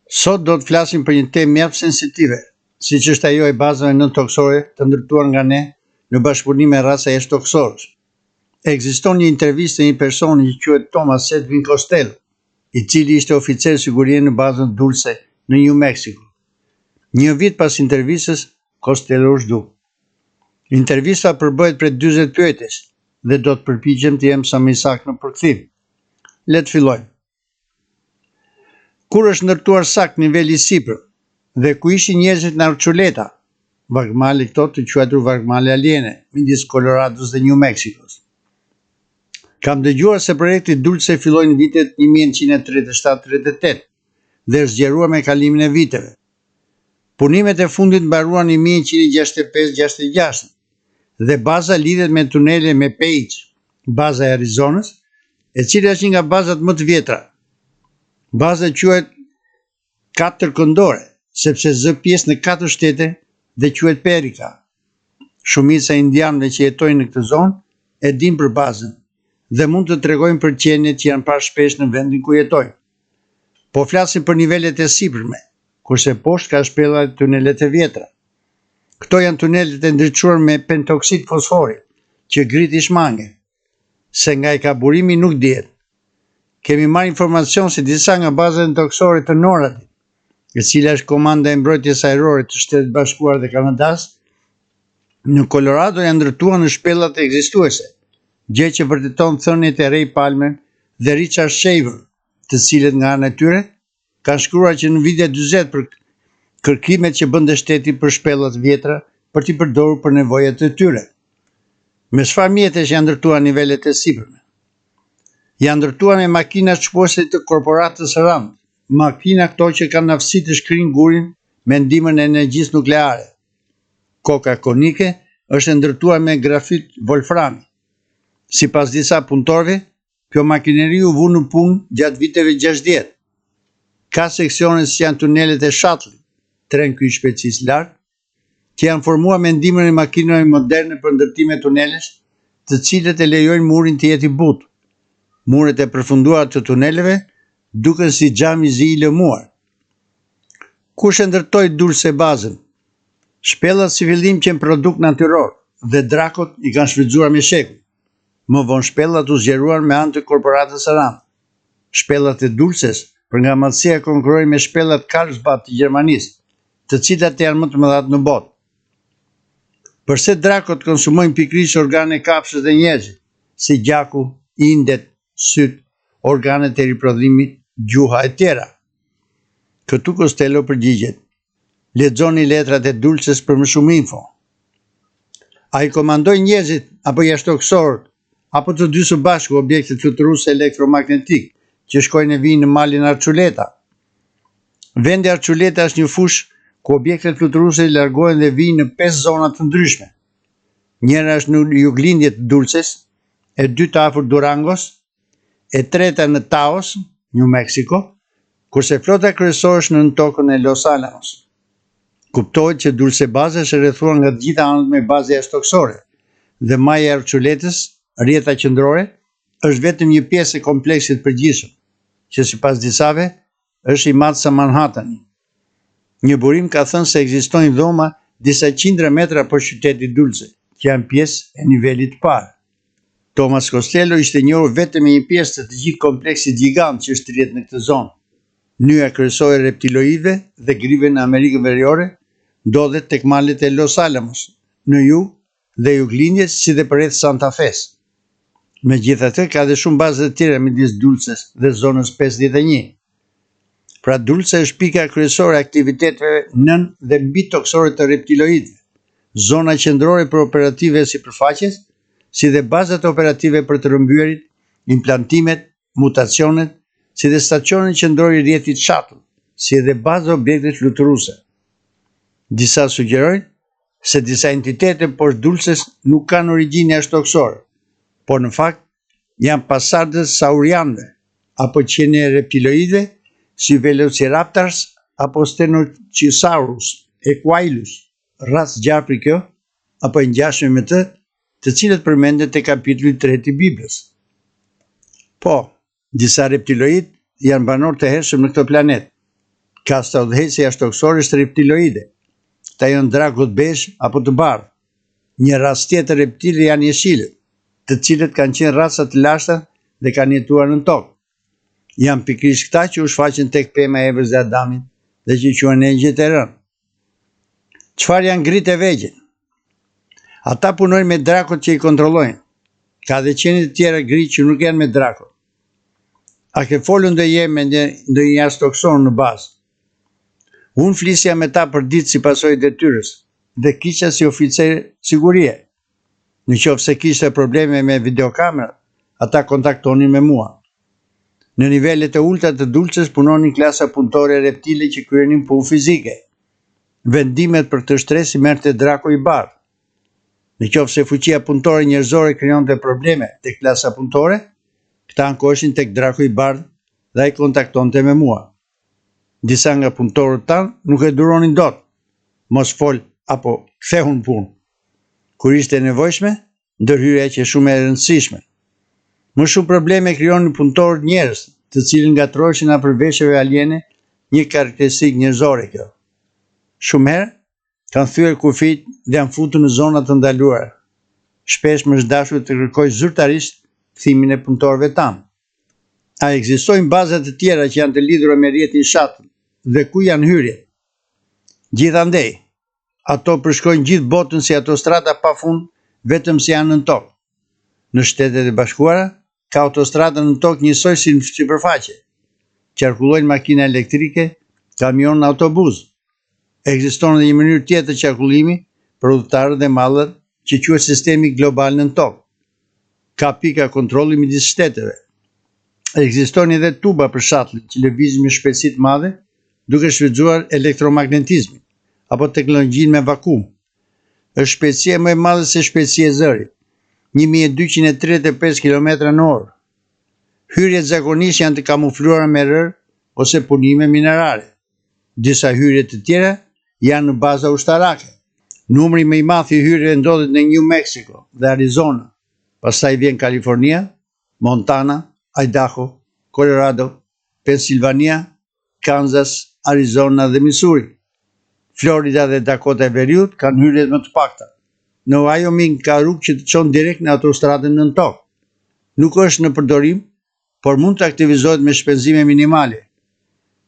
Sot do të flasim për një temë mjaft sensitive, siç është ajo e bazave nën-toksore të ndërtuar nga ne në bashkëpunim me raca jashtë-toksorës. Ekziston një intervistë e një personi që quhet Thomas Edwin Costello, i cili ishte oficer sigurie në bazën Dulce në New Mexico. Një vit pas intervistës, Costello u zhduk. Intervista përbëhet prej 40 pyetjesh dhe do të përpiqem të jem sa më i saktë në përkthim. Le të fillojmë. Kur është ndërtuar sakt niveli i sipër dhe ku ishin njerëzit në Archuleta, vargmale këto të quajtur vargmale aliene, midis Colorados dhe New Mexicos. Kam dëgjuar se projekti Dulce filloi në vitet 1937-38 dhe është zgjeruar me kalimin e viteve. Punimet e fundit mbaruan në 1965-66 dhe baza lidhet me tunele me Page, baza e Arizonës, e cila është një nga bazat më të vjetra. Baza quhet katërkëndore, sepse zë pjesë në 4 shtete dhe quhet Perica. Shumica e indianëve që jetojnë në këtë zonë e dinë për bazën dhe mund të tregojnë për qenjet që janë parë shpesh në vendin ku jetojnë. Po flasim për nivelet e sipërme, kurse poshtë ka shpella e tunelet e vjetra. Këto janë tunelet e ndriçuar me pentoksid fosfori, që griti shmange, se nga i kaburimi nuk dihet. Kemi marrë informacion se disa nga bazat toksore të Noradit, e cila është komanda e mbrojtjes ajrore të Shtetit Bashkuar dhe Kanadas, në Colorado janë ndërtuar në shpellat e ekzistuese, gjë që vërteton thëniet e Ray Palmer dhe Richard Shaver, të cilët nga ana e tyre kanë shkruar që në vitet 40 për kërkimet që bënte shteti për shpellat vjetra për t'i përdorur për nevojat e tyre. Me çfarë mjetesh janë ndërtuar nivelet e sipërme? Janë ndërtuar me makina çuese të korporatës Rand, makina këto që kanë aftësi të shkrijnë gurin me ndihmën e energjisë nukleare. Koka konike është ndërtuar me grafit volframi. Sipas disa punëtorëve, kjo makineri u vu në punë gjatë viteve 60. Ka seksione si janë tunelet e Shuttle, tren kyç shpejtësisë lartë, që janë formuar me ndihmën e makinave moderne për ndërtim e tunelesh, të cilët e lejojnë murin të jetë i butë. Muret e përfunduara të tuneleve duken si xhami zi i lëmuar. Kush e ndërtoi Dulce bazën? Shpellat si fillim qenë produkt natyror dhe drakot i kanë shfrytzuar me shekuj. Më vonë shpellat u zgjeruan me anë të korporatës Rand. Shpellat e Dulces për nga madhësia konkurrojnë me shpellat Carlsbad të Gjermanisë, të cilat janë më të mëdha në botë. Përse drakot konsumojnë pikërisht organe kafshës dhe njerëzit, si gjaku, indet, syt, organet e riprodhimit, gjuha e tjera? Këtu Costello përgjigjet. Lexoni letrat e Dulces për më shumë info. Ai komandoi njerëzit apo jashtëtoksorët, apo të dy së bashku objektet fluturuese elektromagnetik që shkojnë e vinë në malin Archuleta. Vendi Archuleta është një fushë ku objektet fluturuese largohen dhe vijnë në 5 zona të ndryshme. Njëra është në juglindje të Dulces, e dyta afër Durangos, e treta në Taos, New Mexico, kurse flota kryesore është në tokën e Los Alamos. Kuptohet që Dulce baza është rrethuar nga të gjitha anët me bazë jashtë-toksore dhe maji i Archuletës, rrjeta qendrore, është vetëm një pjesë e kompleksit përgjithshëm, që sipas disave është i madh sa Manhattani. Një burim ka thënë se ekzistojnë dhoma disa qindra metra poshtë qytetit Dulce, që janë pjesë e nivelit të parë. Thomas Costello ishte njohur vetëm me një pjesë të të gjithë kompleksit gjigant që është rrjedh në këtë zonë. Nyja kryesore e reptiloidëve dhe grive në Amerikën Veriore ndodhet tek malet e Los Alamos, në jug dhe juglindjes si dhe përreth Santa Fes. Megjithatë, ka dhe shumë baza të tjera midis Dulces dhe zonës 51. Pra Dulce është pika kryesore e aktiviteteve nën dhe mbi toksore të reptiloidëve, zona qendrore për operative e sipërfaqes, si dhe bazat operative për të rrëmbyerit, implantimet, mutacionet, si dhe stacionin qendror i rrjetit Shuttle, si dhe baza objektet fluturuese. Disa sugjerojnë se disa entitete poshtë Dulces nuk kanë origjinë jashtë-toksore, por në fakt janë pasardhës saurianëve apo qenie reptiloidëve si Velociraptors apo Stenochisaurus, Equilus, racë gjarpri kjo, apo e ngjashme me të cilët përmendet te kapitulli 3 i Biblës. Po, disa reptiloid janë banor të hershëm në këtë planet. Kasta udhëheci jashtëtoksore reptiloide. Këta janë drakut bezh apo të bardhë. Një rast tjetër reptilë janë jeshilët, të cilët kanë qenë raca të lashta dhe kanë jetuar në tokë. Janë pikërisht këta që u shfaqen tek pema e Evës dhe Adamit dhe që quhen engjëjt e rënë. Çfarë janë grit e vegjël? Ata punojnë me drakut që i kontrollojnë. Ka dhe qenie të tjera gri që nuk janë me drakut. A ke folur ndonjëherë me ndonjë jashtëtokson në bazë? Unë flisja me ta për ditë si pasojë detyrës dhe kisha si oficer sigurie. Në qoftë se kishte probleme me videokamerat, ata kontaktonin me mua. Në nivelet e ulta të dulces punonin klasa punëtore reptile që kryenin punë fizike. Vendimet për këtë shtres i merrte draku i bardhë. Në qoftë se fuqia punëtore njerëzore krijonte probleme tek klasa punëtore, këta ankoheshin tek draku i bardhë dhe ai kontaktonte me mua. Disa nga punëtorët tanë nuk e duronin dot, mos fol apo kthehun punë. Kur ishte nevojshme, ndërhyrja që shumë e rëndësishme. Më shumë probleme krijonin punëtorët njerëz, të cilën ngatroheshin afër veshjeve aliene, një karakteristikë njerëzore kjo. Shumë herë kanë thyer kufijt dhe janë futur në zona të ndaluara. Shpesh më është dashur të kërkoj zyrtarisht kthimin e punëtorëve tanë. A ekzistojnë baza të tjera që janë të lidhura me rrjetin shuttle dhe ku janë hyrjet? Gjithandej, ato përshkojnë gjithë botën si autostrada pafund, vetëm se janë në tokë. Në Shtetet e Bashkuara ka autostrada në tokë njësoj si në sipërfaqe. Qarkullojnë makina elektrike, kamion, autobus. Ekziston edhe një mënyrë tjetër qarkullimi për udhëtarët dhe mallet që quhet sistemi global në tokë. Ka pika kontrolli midis shteteve. Ekzistojnë edhe tuba për shuttle që lëvizin me shpejtësi të madhe duke shfrytzuar elektromagnetizmin apo teknologjinë me vakum. Është shpejtësia më e madhe se shpejtësia e zërit, 1235 km/h. Hyrjet zakonisht janë të kamufluara me rër ose punime minerale. Disa hyrje të tjera janë në baza ushtarake. Numri më i madh i hyrjeve ndodhet në New Mexico dhe Arizona. Pastaj vjen Kalifornia, Montana, Idaho, Colorado, Pennsylvania, Kansas, Arizona dhe Missouri. Florida dhe Dakota e Veriut kanë hyrjet më të pakta. Në Wyoming ka rrugë që të çon direkt në autostradën nën tokë. Nuk është në përdorim, por mund të aktivizohet me shpenzime minimale.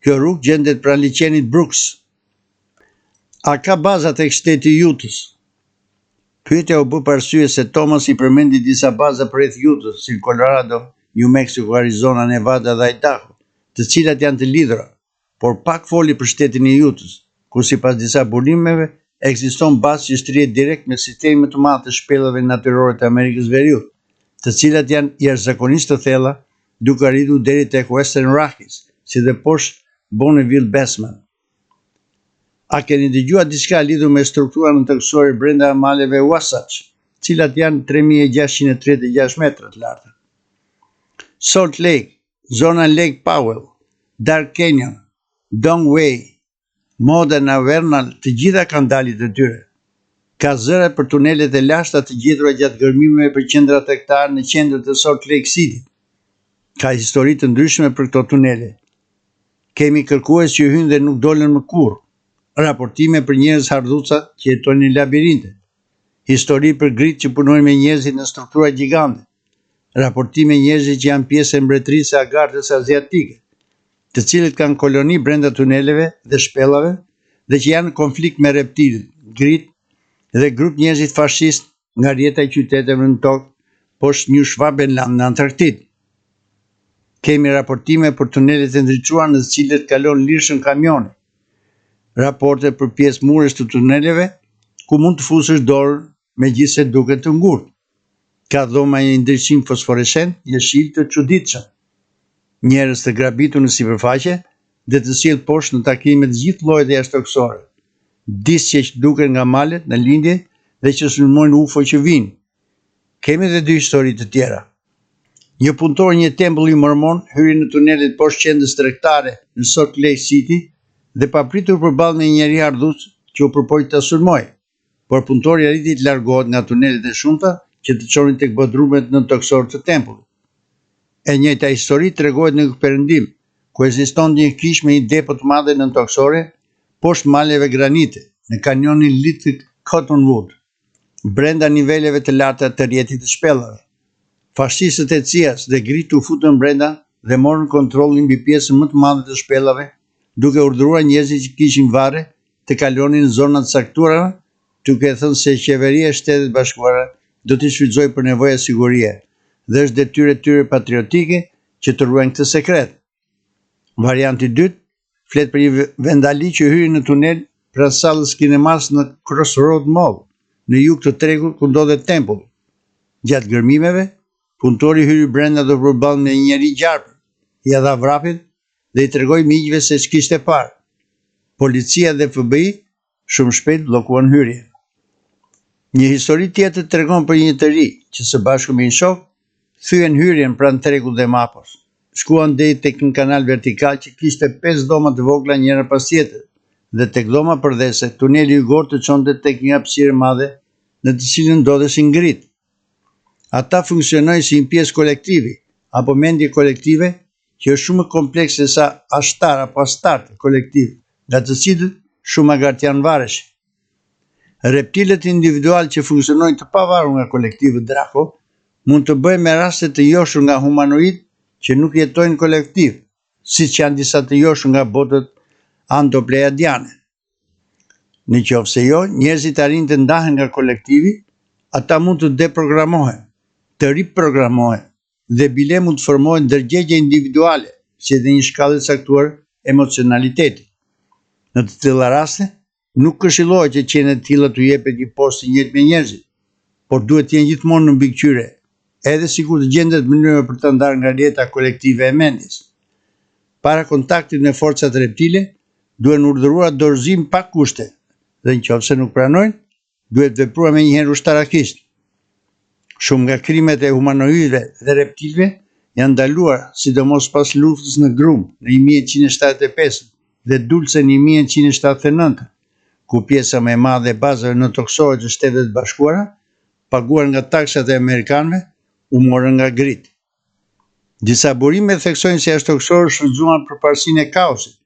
Kjo rrugë gjendet pranë liçenit Brooks. A ka baza tek shteti i Utah's? Pyetja u bë për arsye se Thomas i përmendi disa baza përreth Utah's, si Colorado, New Mexico, Arizona, Nevada dhe Idaho, të cilat janë të lidhura, por pak foli për shtetin e Utah's, ku sipas disa burimeve ekziston bazë që shtrihet direkt me sistemin më të madh të shpellave natyrore të Amerikës Veriut, të cilat janë jashtëzakonisht të thella, duke arritur deri tek Western Rockies, si dhe poshtë Bonneville Basement. A keni dëgjuar diçka lidhur me strukturën nëntokësore brenda maleve Wasatch, cilat janë 3636 metra të larta? Salt Lake, zona Lake Powell, Dark Canyon, Dong Way, Modena, Vernal, të gjitha kanë dalit të tyre. Ka zëra për tunelet e lashta të gjetura gjatë gërmimeve për qendra tregtare në qendër të Salt Lake City. Ka histori të ndryshme për këto tunele. Kemi kërkues që hynë dhe nuk dolën më kurrë. Raportime për njerëz hardhuca që jetojnë në labirinte. Histori për grit që punojnë me njerëzit në struktura gjigante. Raportime njerëzit që janë pjesë e mbretërisë së Agartës Aziatike, të cilët kanë koloni brenda tuneleve dhe shpellave dhe që janë në konflikt me reptilët, grit dhe grup njerëzit fashist nga rrjeta e qyteteve në tokë poshtë New Schwabenland në Antarktik. Kemi raportime për tunelet e ndriçuara në të cilët kalon lirshën kamioni. Raporte për pjesë muresh të tuneleve ku mund të fusësh dorë megjithse duket të ngurtë. Ka dhoma një ndriçim fosforescent, jeshil të çuditshëm. Njerëz të grabitur në sipërfaqe dhe të sjell poshtë në takime të gjithë llojet e jashtëtoksore. Disqe që duken nga malet në lindje dhe që sulmojnë UFO që vinë. Kemi edhe dy histori të tjera. Një punëtor një tempulli mormon hyri në tunelet poshtë qendrës tregtare në Salt Lake City dhe papritur përballë me një njerëz ardhues që u përpoq ta sulmojë, por punëtori arriti të largohet nga tunelet e shumta që të çonin tek bodrumet nëntokësor të tempullit. E njëjta histori tregohet në Perëndim, ku ekziston një kish me një depo të madhe nëntoksore poshtë maleve granite, në kanionin Little Cottonwood, brenda niveleve të larta të rrjetit të shpellave. Fashistët e CIA-s dhe Grit u futën brenda dhe morën kontrollin mbi pjesën më të madhe të shpellave, duke urdhëruar njerëzit që kishin varre të kalonin në zona të caktuara, duke thënë se qeveria e Shtetit Bashkuara do t'i shfrytëzojë për nevoja sigurie dhe është detyrë e tyre patriotike që të ruajnë këtë sekret. Varianti i dytë flet për një vendali që hyri në tunel pranë sallës kinemas në Crossroad Mall, në jug të tregut ku ndodhet tempulli. Gjatë gërmimeve, punëtori hyri brenda dhe u përballë me një njerëz gjarpër, i dha vrapit dhe i tregoi miqve se ç'kishte parë. Policia dhe FBI shumë shpejt bllokuan hyrjen. Një histori tjetër tregon për një të ri që së bashku me një shok thyen hyrjen pranë tregut dhe mapos. Shkuan deri tek një kanal vertikal që kishte 5 dhoma të vogla njëra pas tjetrës dhe tek dhoma përdhese tuneli ygor të çonte tek një hapësirë madhe në të cilën ndodheshin ngrit. Ata funksionojnë si një pjesë kolektivi apo mendje kolektive që është shumë më komplekse se sa ashtar apo astarte kolektiv, nga të cilët shumë agartian vareshin. Reptilet individual që funksionojnë të pavarur nga kolektivi Draco mund të bëhen me raste të joshur nga humanoid që nuk jetojnë kolektiv, siç janë disa të joshur nga botët andopleiadiane. Në qoftë se jo, njerëzit arrin të ndahen nga kolektivi, ata mund të deprogramohen, të riprogramohen dhe bile mund të formohen ndërgjegje individuale, si edhe një shkallë e caktuar emocionaliteti. Në të tilla raste, nuk këshillohet që qenet tilla t'u jepet një postë i njëjtë me njerëzit, por duhet të jenë gjithmonë në mbikëqyrje, edhe sikur të gjendet mënyra për të ndarë nga rjeta kolektive e mendjes. Para kontaktit me forcat reptile, duhen urdhëruar dorëzim pa kushte, dhe nëse nuk pranojnë, duhet vepruar menjëherë ushtarakisht. Shumë nga krimet e humanoidëve dhe reptilëve janë ndaluar, sidomos pas luftës në Grum në 1175 dhe Dulce në 1179, ku pjesa më e madhe e bazave nëntoksore të Shtetit Bashkuara, paguar nga taksat e amerikanëve, u morën nga Grit. Disa burime theksojnë se jashtë toksorë shfrytzuan për parësinë e kaosit,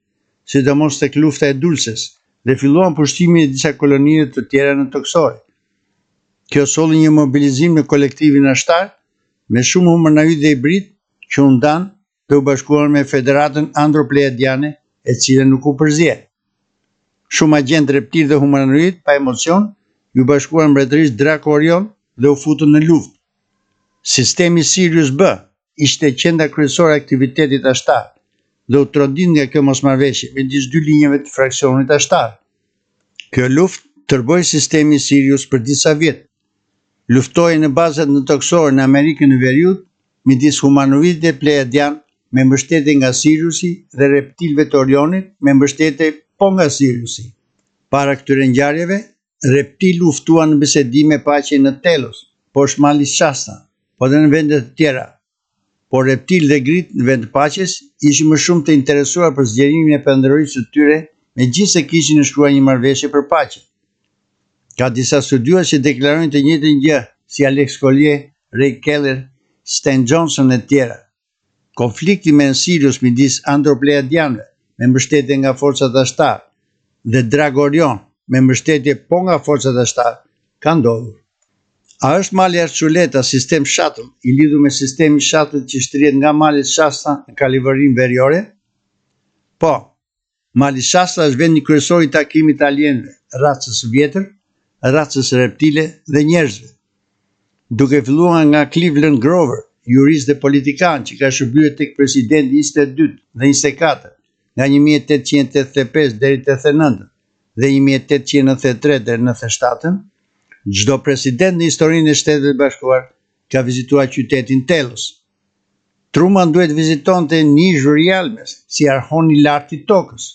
sidomos tek lufta e Dulces, dhe filluan pushtimin e disa kolonive të tjera në toksore. Kjo solli një mobilizim në kolektivin ashtar, me shumë humanoid dhe hibrid që u ndan dhe u bashkuan me Federatën Andropleiadiane, e cila nuk u përzie. Shumë agent reptil dhe humanoid pa emocion ju bashkuan mbretërisë Draco Orion dhe u futën në luftë. Sistemi Sirius B ishte qendra kryesore e aktivitetit ashtar dhe u trodit nga kjo mosmarrëveshje midis dy linjave të fraksionit ashtar. Kjo luftë tërboi sistemi Sirius për disa vjet. Luftoi në bazat nëntoksore në Amerikën e Veriut midis humanoidëve pleiadian me mbështetje nga Siriusi dhe reptilëve të Orionit me mbështetje po nga Siriusi. Para këtyre ngjarjeve, reptil luftuan në bisedime paqe në Telos, poshtë malit Shasta, po dhe në vende të tjera. Por reptil dhe Grit në vend të paqes ishin më shumë të interesuar për zgjerimin e perandërisë së tyre, megjithëse kishin shkruar një marrëveshje për paqe. Ka disa studiues që deklarojnë të njëjtën gjë, si Alex Collier, Ray Keller, Stan Johnson e tjera. Konflikti me Sirius midis andropleiadianëve me mbështetje nga forcat ashtar dhe Draco Orion me mbështetje po nga forcat ashtar ka ndodhur. A është mali Archuleta sistem shuttle i lidhur me sistemi shuttle që shtrihet nga mali Shasta në Kalivërinë Veriore? Po, mali Shasta është vendi kryesor i takimit të alienëve, racës vjetër, racës reptile dhe njerëzve. Duke filluar nga Cleveland Grover, jurist dhe politikan që ka shërbyer tek presidenti 22 dhe 24 nga 1885 deri 89 dhe 1893 deri 97, çdo president në historinë e Shtetit Bashkuar ka vizituar qytetin Telos. Truman duhet vizitonte Nish Rialmes, si arhoni i lartë i tokës.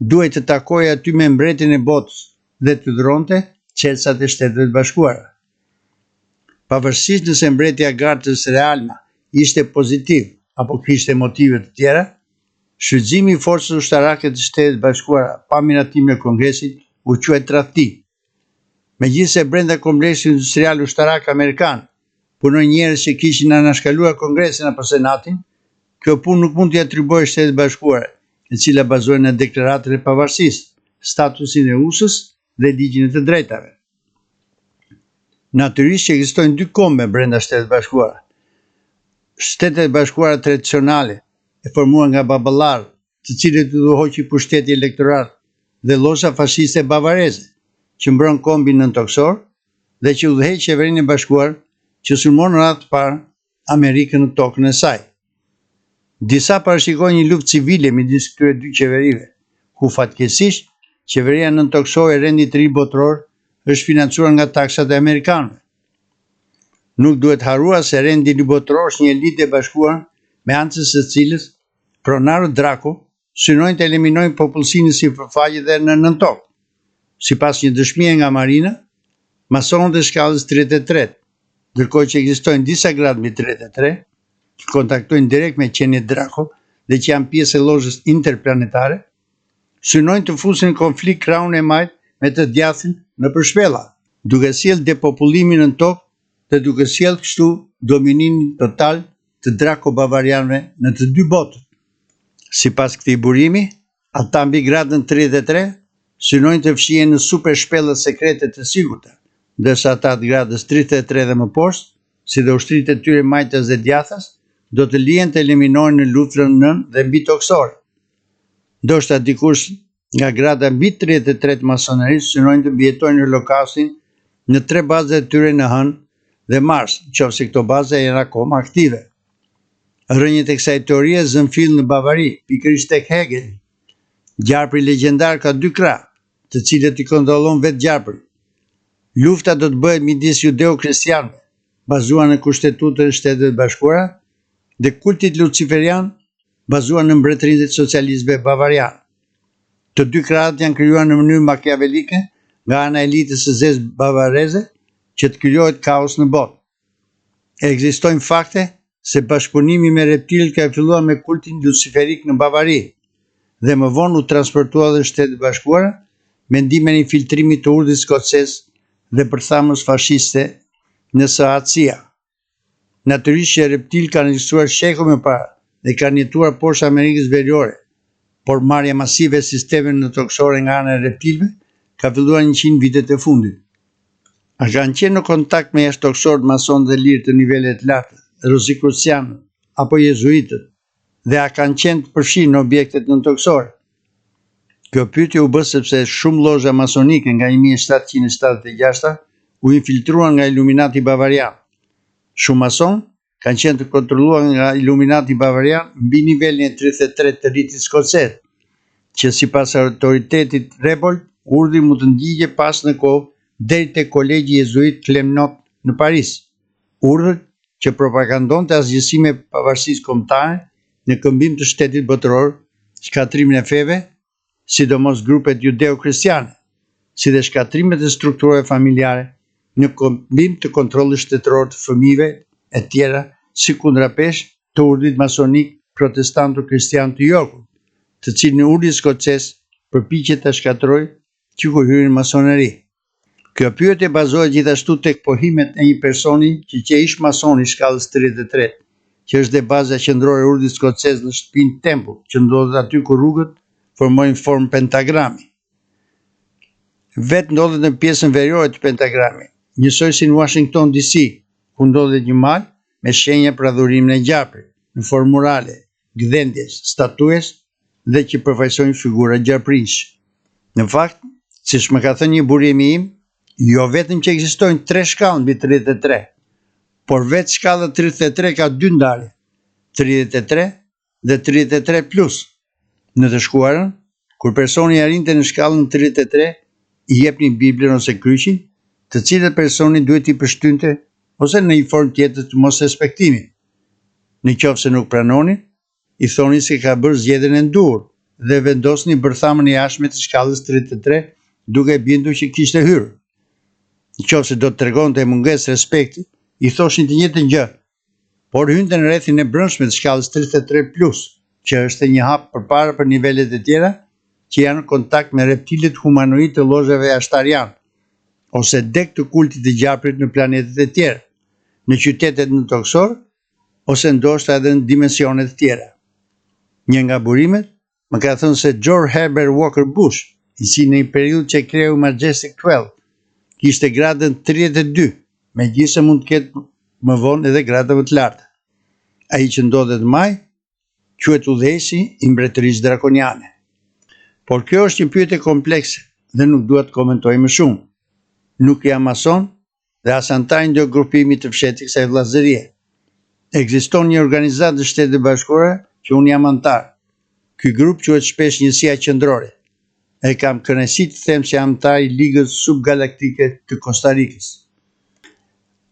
Duhet të takojë aty me mbretin e botës dhe të dhuronte çelësat e Shtetit Bashkuar. Pavarësisht nëse mbretja Gartës Realma ishte pozitiv apo kishte motive të tjera, shfrytëzimi i forcës ushtarake të Shtetit Bashkuar pa miratimin e Kongresit u quajt tradhti. Megjithëse brenda kompleksit industrial ushtarak amerikan punojnë njerëz që kishin anashkaluar Kongresin apo Senatin, Kjo punë nuk mund t'i atribuohet Shtetit Bashkuar, e cila bazohet në deklaratën e pavarësisë, statusin e USA-s dhe ligjin e të drejtave. Natyrisht që ekzistojnë dy kombe brenda Shtetit Bashkuar. Shtetet Bashkuara tradicionale, e formuar nga baballarë, të cilët u hoqi pushteti elektoral, dhe llosha fashiste bavareze, që mbron kombin nëntoksor dhe që udhëheq qeverinë e bashkuar që sulmon radhë të parë Amerikën në tokën e saj. Disa parashikojnë një luftë civile midis këtyre dy qeverive, ku fatkeqësisht qeveria nëntoksore e rendit të ri botror është financuar nga taksat e amerikanëve. Nuk duhet harruar se rendi i botror është një elitë e bashkuar me ancës së cilës pronarët Draco synojnë të eliminojnë popullsinë si sipërfaqe dhe në nëntokë. Sipas një dëshmie nga Marina, masonët e shkallës 33, ndërkohë që ekzistojnë disa gradë mbi 33, që kontaktojnë direkt me qenjet Draco dhe që janë pjesë e llozhës interplanetare, synojnë të fusin në konflikt krahun e majt me të djathin në përshpella, duke sjellë depopullimin në tokë dhe duke sjellë kështu dominimin total të Draco-bavarianëve në të dy botët. Sipas këtij burimi, ata mbi gradën 33 synojnë të fshihen në super shpellët sekrete të sigurta, ndërsa ata të gradës 33 dhe më poshtë, si dhe ushtritë e tyre majtas dhe djathas, do të lihen të eliminohen në luftën nën dhe mbi toksore. Ndoshta dikush nga grada mbi 33 masonerisë synojnë të mbijetojnë holokaustin në 3 bazat e tyre në Hënë dhe Mars, nëse këto baza janë akoma aktive. Rrënjët e kësaj teorie zën fill në Bavari, pikërisht tek Hegel. Gjarpri legjendar ka 2 krah, të cilët i kontrollon vetë gjarpri. Lufta do të bëhet midis judeo-kristianëve, bazuar në kushtetutën e Shtetit Bashkuara, dhe kultit luciferian, bazuar në mbretërinë e socialistëve bavarian. Të dy krahët janë krijuar në mënyrë makiavelike nga ana e elitës së zezë bavareze që të krijohet kaos në botë. Ekzistojnë fakte se bashkëpunimi me reptilët ka filluar me kultin luciferik në Bavari dhe më vonë u transportua dhe në Shtetet Bashkuara me ndihmën e infiltrimit të urdhit skocez dhe përthamës fashiste në Soacia. Natyrisht që reptilët kanë ekzistuar shekuj më parë dhe kanë jetuar poshtë Amerikës Veriore, por marrja masive e sistemeve nëntoksore nga ana e reptilëve ka filluar 100 vitet e fundit. A kanë qenë në kontakt me jashtëtoksorët mason dhe lirë të nivelet lartë, rozikrucianët apo jezuitët, dhe a kanë qenë të përfshirë në objektet nëntoksore? Kjo pyetje u bë sepse shumë lozha masonike nga 1776 u infiltruan nga Illuminati bavarian. Shumë mason kanë qenë të kontrolluar nga Illuminati bavarian mbi nivelin e 33 të rritit skocez, që sipas autoritetit Rebold, urdhri mund të ndiqej pas në kohë deri te kolegji jezuit Clermont në Paris. Urdhër që propagandonte asgjësimin e pavarësisë kombëtare në këmbim të shtetit botëror, shkatrimin e feve, sidomos grupet judeo-kristiane, si dhe shkatrimet e strukturave familjare në këmbim të kontrollit shtetëror të fëmijëve e tjera, si kundrapesh të urdhit masonik protestanto-kristian të Yorkut, të cilin urdhri skocez përpiqet ta shkatërrojë që ku hyrin masoneri. Kjo pyetje bazohet gjithashtu tek pohimet e një personi që ish mason i shkallës 33, që është dhe baza qendrore e urdhit skocez në shtëpinë Temple, që ndodhet aty ku rrugët formojnë formë pentagrami. Vetë ndodhet në pjesën veriore të pentagrami, njësoj si në Washington DC, ku ndodhet një mal me shenja për adhurimin e gjarprit, në formë murale, gdhendjes, statues dhe që përfaqësojnë figura gjarprish. Në fakt, siç më ka thënë një burimi im, jo vetëm që ekzistojnë 3 shkallë mbi 33, por vetë shkalla 33 ka 2 ndarje, 33 dhe 33 plus. Në të shkuarën, kur personi arrinte në shkallën 33, i jepnin Biblën ose kryqin, të cilët personi duhet i përshtynte ose në një formë tjetër të mos respektimit. Në qoftë se nuk pranonin, i thoni se ka bërë zgjedhjen e ndur dhe vendosnin bërthamën e jashtme të shkallës 33, duke bindur që kishte hyrë. Në qoftë se do të tregonte mungesë respekti, i thoshin të njëjtën gjë, por hynte në rrethin e brendshëm të shkallës 33+, që është një hap përpara për nivelet e tjera që janë në kontakt me reptilët humanoid të llozhave jashtarian, ose dek të kultit të gjarprit në planetet e tjera, në qytetet nëntoksor, ose ndoshta edhe në dimensione të tjera. Një nga burimet më ka thënë se George Herbert Walker Bush, i cili në një periudhë që kreu Majestic 12, kishte gradën 32, megjithëse mund të ketë më vonë edhe grada më të larta. Ai që ndodhet në maj quhet udhëheqësi i mbretërisë drakoniane. Por kjo është një pyetje komplekse dhe nuk dua të komentoj më shumë. Nuk jam mason dhe as antar një grupimi të fshehtë kësaj vllazërie. Ekziston një organizatë të Shtetit Bashkuara që unë jam antar. Ky grup quhet shpesh Njësia Qendrore. E kam kënaqësi të them se jam antar i Ligës Subgalaktike të Kostarikës.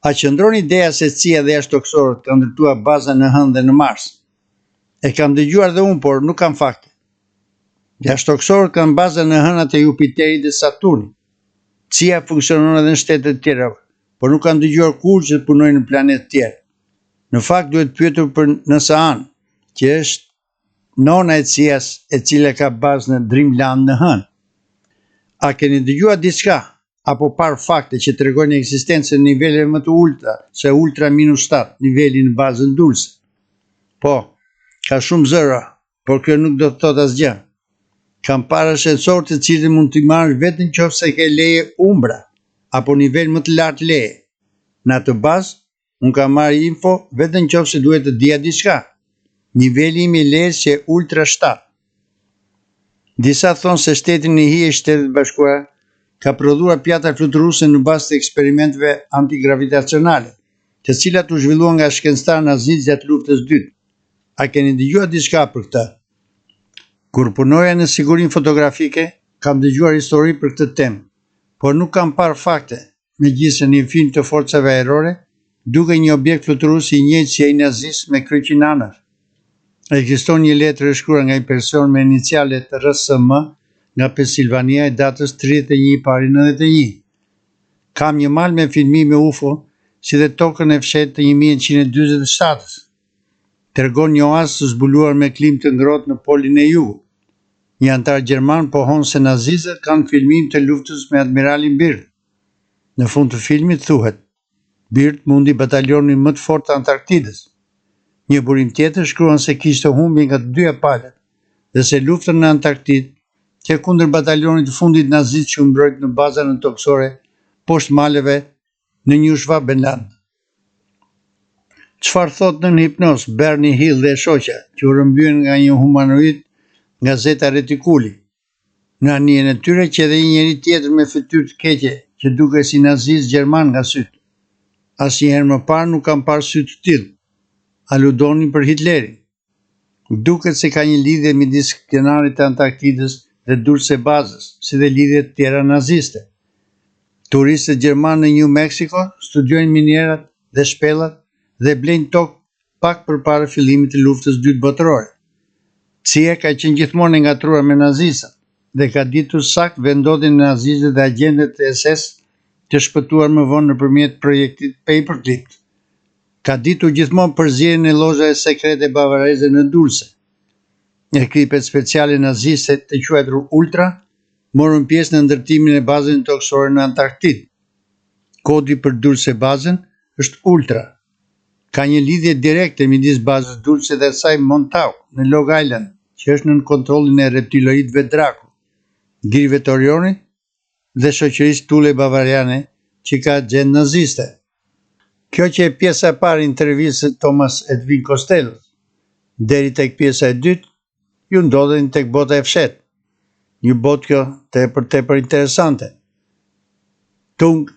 A qëndron ideja se CIA dhe jashtëtoqësorët kanë ndërtuar baza në Hënë dhe në Mars? E kam dëgjuar dhe unë, por nuk kam fakte. Jashtëtoqësorët kanë baza në hënat e Jupiterit dhe Saturnit. CIA funksionon edhe në shtete të tjera, por nuk kam dëgjuar kur që të punojnë në planet të tjerë. Në fakt duhet pyetur për NASA-n, që është nona e CIA-s e cila ka bazë në Dreamland në Hënë. A keni dëgjuar diçka apo parë fakte që tregojnë ekzistencën e niveleve më të ulta se ultra -7, niveli në bazën dulse? Po, ka shumë zëra, por kjo nuk do të thotë asgjë. Kam parë shkencorë të cilët mund t'i marrësh vetëm nëse ke leje umbra apo nivel më të lartë leje. Në atë bazë, unë kam marrë info vetëm nëse duhet të dija diçka. Niveli im i lejes që ultra 7. Disa thonë se shteti në hije i Shtetit Bashkuar ka prodhuar pjata fluturuese në bazë të eksperimenteve antigravitacionale, të cilat u zhvilluan nga shkencëtarë nazistë gjatë luftës së dytë. A keni dëgjuar diçka për këtë? Kur punoja në sigurinë fotografike, kam dëgjuar histori për këtë temë, por nuk kam parë fakte, megjithëse në një film të forcave ajrore duke një objekt fluturues i njëjtë si ai nazist me kryqin anër. Ekziston një letër e shkruar nga një person me inicialet RSM nga Pensilvania e datës 31/91. Kam një mal me filmime UFO, si dhe tokën e fshehtë të 1947-s. Tregon një oazë të zbuluar me klimë të ngrohtë në polin e jugut. Një antar gjerman pohon se nazistët kanë filmim të luftës me admiralin Byrd. Në fund të filmit thuhet: Byrd mundi batalionin më të fortë të Antarktidës. Një burim tjetër shkruan se kishte humbje nga të dyja palët dhe se luftën në Antarktidë që kundër batalionit të fundit nazist që u mbrojt në bazën toksore poshtë maleve në New Schwabenland. Çfarë thot në hipnoz Bernie Hill dhe shoqja që u rrëmbyen nga një humanoid nga zeta retikuli? Në anijen e tyre që edhe një njeri tjetër me fytyrë të keqe që duket si nazist gjerman nga sytë. Asnjëherë më parë nuk kam parë sy të tillë. Aludonin për Hitlerin. Duket se ka një lidhje midis krenarit të Antarktidës dhe dulse bazës, si dhe lidhje të tjera naziste. Turistët gjermanë në New Mexico studiojnë minerat dhe shpellat dhe blejnë tokë pak përpara fillimit të luftës së dytë botërore. CIA ka qenë gjithmonë e ngatruar me nazistët dhe ka ditur saktë vendodhjen e nazistëve dhe agjentëve të SS të shpëtuar më vonë nëpërmjet projektit Paperclip. Ka ditur gjithmonë përzierjen e llozave sekrete bavareze në Dulce. Ekipet speciale naziste të quajtur Ultra morën pjesë në ndërtimin e bazës toksore në Antarktidë. Kodi për Dulce bazën është Ultra. Ka një lidhje direkte midis bazës Dulce dhe saj Montauk në Long Island, që është nën kontrollin e reptiloidëve Draco, Grive të Orionit dhe shoqërisë Tule Bavariane që ka gjendë naziste. Kjo që e pjesa e parë intervistës Thomas Edwin Costello, deri tek pjesa e dytë, ju ndodhen tek bota e fshehtë. Një botë kjo tepër interesante. Tung